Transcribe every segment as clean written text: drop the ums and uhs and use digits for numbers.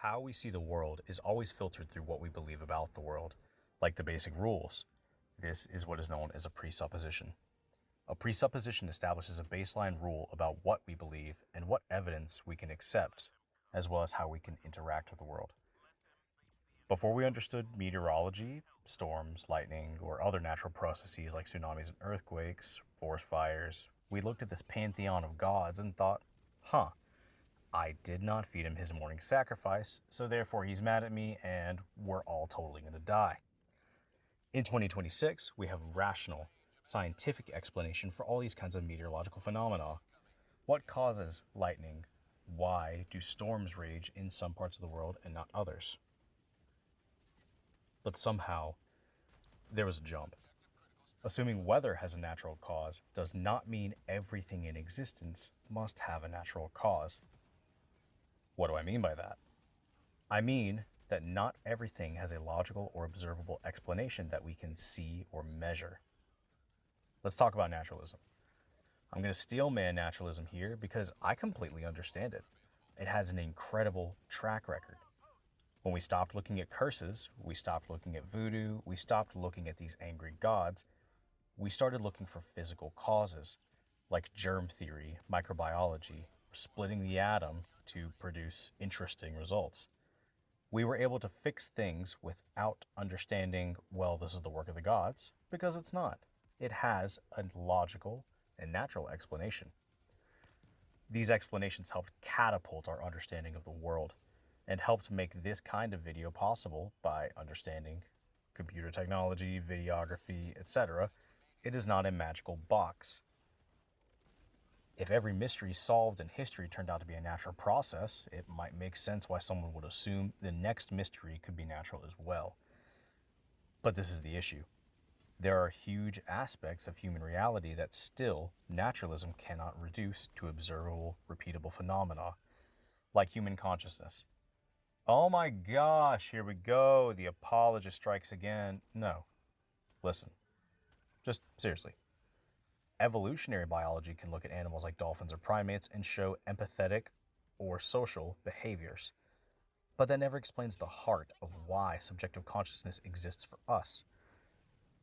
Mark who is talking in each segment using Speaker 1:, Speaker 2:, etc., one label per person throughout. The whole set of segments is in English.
Speaker 1: how we see the world is always filtered through what we believe about the world, like the basic rules. This is what is known as a presupposition. A presupposition establishes a baseline rule about what we believe and what evidence we can accept, as well as how we can interact with the world. Before we understood meteorology, storms, lightning, or other natural processes like tsunamis and earthquakes, forest fires, we looked at this pantheon of gods and thought, I did not feed him his morning sacrifice, so therefore he's mad at me and we're all totally going to die. In 2026, we have a rational, scientific explanation for all these kinds of meteorological phenomena. What causes lightning? Why do storms rage in some parts of the world and not others? But somehow, there was a jump. Assuming weather has a natural cause does not mean everything in existence must have a natural cause. What do I mean by that? I mean that not everything has a logical or observable explanation that we can see or measure. Let's talk about naturalism. I'm going to steel man naturalism here because I completely understand it. It has an incredible track record. When we stopped looking at curses, we stopped looking at voodoo, we stopped looking at these angry gods, we started looking for physical causes, like germ theory, microbiology, splitting the atom to produce interesting results. We were able to fix things without understanding, well, this is the work of the gods, because it's not. It has a logical and natural explanation. These explanations helped catapult our understanding of the world and helped make this kind of video possible by understanding computer technology, videography, etc. It is not a magical box. If every mystery solved in history turned out to be a natural process, it might make sense why someone would assume the next mystery could be natural as well. But this is the issue. There are huge aspects of human reality that still naturalism cannot reduce to observable, repeatable phenomena, like human consciousness. Oh my gosh, here we go. The apologist strikes again. No. Listen. Just seriously. Evolutionary biology can look at animals like dolphins or primates and show empathetic or social behaviors. But that never explains the heart of why subjective consciousness exists for us.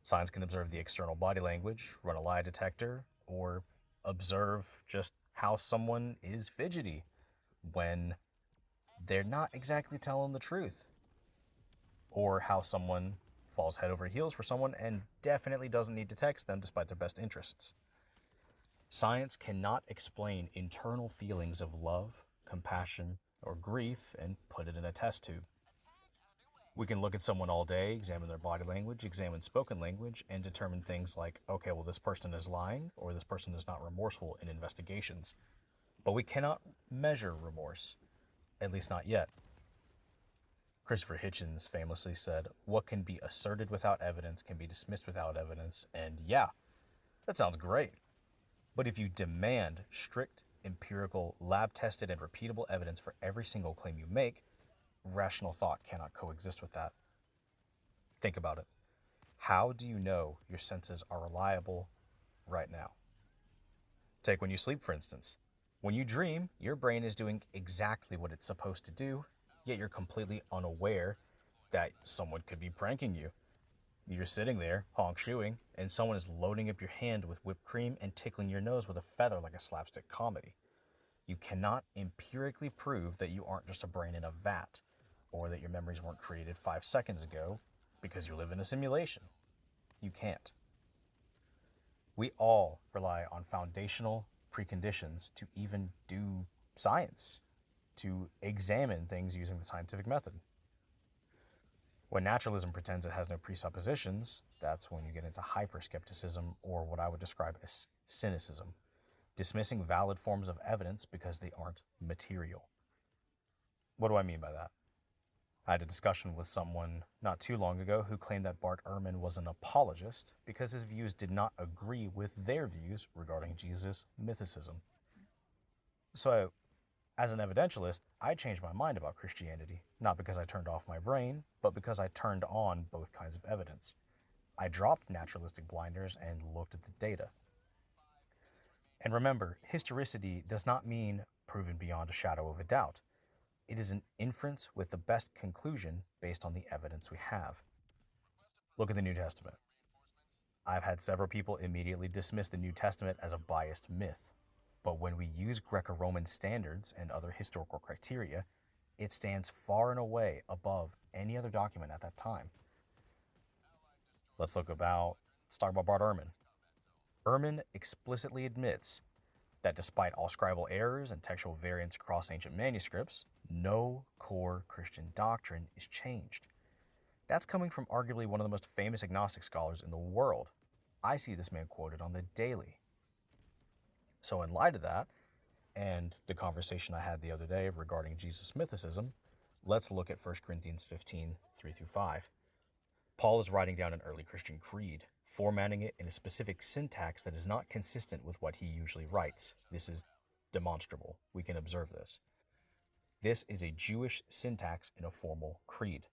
Speaker 1: Science can observe the external body language, run a lie detector, or observe just how someone is fidgety when they're not exactly telling the truth, or how someone falls head over heels for someone and definitely doesn't need to text them despite their best interests. Science cannot explain internal feelings of love, compassion, or grief and put it in a test tube. We can look at someone all day, examine their body language, examine spoken language, and determine things like, okay, well, this person is lying or this person is not remorseful in investigations. But we cannot measure remorse. At least not yet. Christopher Hitchens famously said, what can be asserted without evidence can be dismissed without evidence, and yeah, that sounds great. But if you demand strict, empirical, lab-tested, and repeatable evidence for every single claim you make, rational thought cannot coexist with that. Think about it. How do you know your senses are reliable right now? Take when you sleep, for instance. When you dream, your brain is doing exactly what it's supposed to do, yet you're completely unaware that someone could be pranking you. You're sitting there, honk shoeing, and someone is loading up your hand with whipped cream and tickling your nose with a feather like a slapstick comedy. You cannot empirically prove that you aren't just a brain in a vat, or that your memories weren't created 5 seconds ago because you live in a simulation. You can't. We all rely on foundational preconditions to even do science, to examine things using the scientific method. When naturalism pretends it has no presuppositions, that's when you get into hyperskepticism, or what I would describe as cynicism, dismissing valid forms of evidence because they aren't material. What do I mean by that? I had a discussion with someone not too long ago who claimed that Bart Ehrman was an apologist because his views did not agree with their views regarding Jesus' mythicism. So, as an evidentialist, I changed my mind about Christianity, not because I turned off my brain, but because I turned on both kinds of evidence. I dropped naturalistic blinders and looked at the data. And remember, historicity does not mean proven beyond a shadow of a doubt. It is an inference with the best conclusion based on the evidence we have. Look at the New Testament. I've had several people immediately dismiss the New Testament as a biased myth. But when we use Greco-Roman standards and other historical criteria, it stands far and away above any other document at that time. Let's talk about Bart Ehrman. Ehrman explicitly admits that despite all scribal errors and textual variants across ancient manuscripts, no core Christian doctrine is changed. That's coming from arguably one of the most famous agnostic scholars in the world. I see this man quoted on the daily. So in light of that, and the conversation I had the other day regarding Jesus' mythicism, let's look at 1 Corinthians 15, 3-5. Paul is writing down an early Christian creed, formatting it in a specific syntax that is not consistent with what he usually writes. This is demonstrable. We can observe this. This is a Jewish syntax in a formal creed.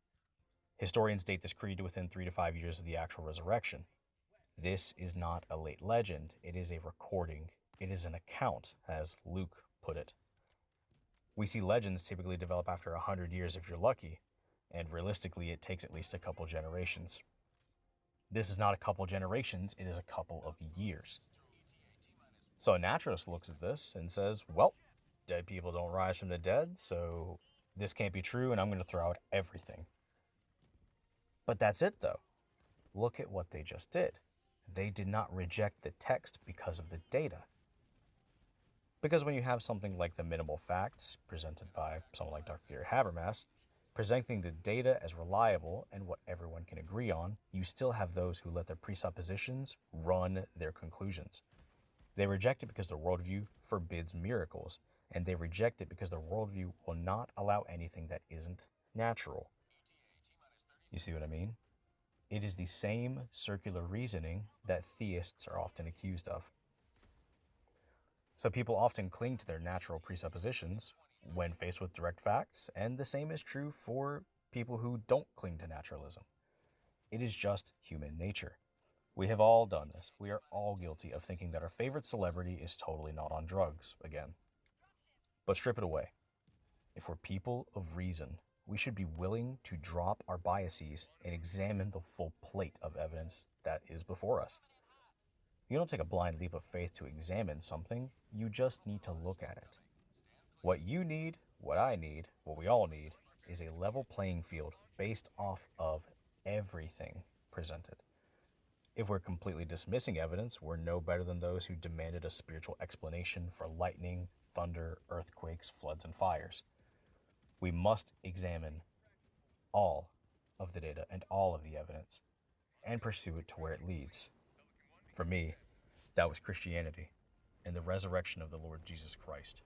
Speaker 1: Historians date this creed to within 3 to 5 years of the actual resurrection. This is not a late legend. It is a recording. It is an account, as Luke put it. We see legends typically develop after 100 years if you're lucky, and realistically it takes at least a couple generations. This is not a couple generations, it is a couple of years. So a naturalist looks at this and says, well, dead people don't rise from the dead, so this can't be true and I'm going to throw out everything. But that's it though. Look at what they just did. They did not reject the text because of the data. Because when you have something like the minimal facts presented by someone like Dr. Gary Habermas, presenting the data as reliable and what everyone can agree on, you still have those who let their presuppositions run their conclusions. They reject it because their worldview forbids miracles, and they reject it because their worldview will not allow anything that isn't natural. You see what I mean? It is the same circular reasoning that theists are often accused of. So people often cling to their natural presuppositions when faced with direct facts, and the same is true for people who don't cling to naturalism. It is just human nature. We have all done this. We are all guilty of thinking that our favorite celebrity is totally not on drugs again. But strip it away. If we're people of reason, we should be willing to drop our biases and examine the full plate of evidence that is before us. You don't take a blind leap of faith to examine something, you just need to look at it. What you need, what I need, what we all need, is a level playing field based off of everything presented. If we're completely dismissing evidence, we're no better than those who demanded a spiritual explanation for lightning, thunder, earthquakes, floods, and fires. We must examine all of the data and all of the evidence and pursue it to where it leads. For me, that was Christianity and the resurrection of the Lord Jesus Christ.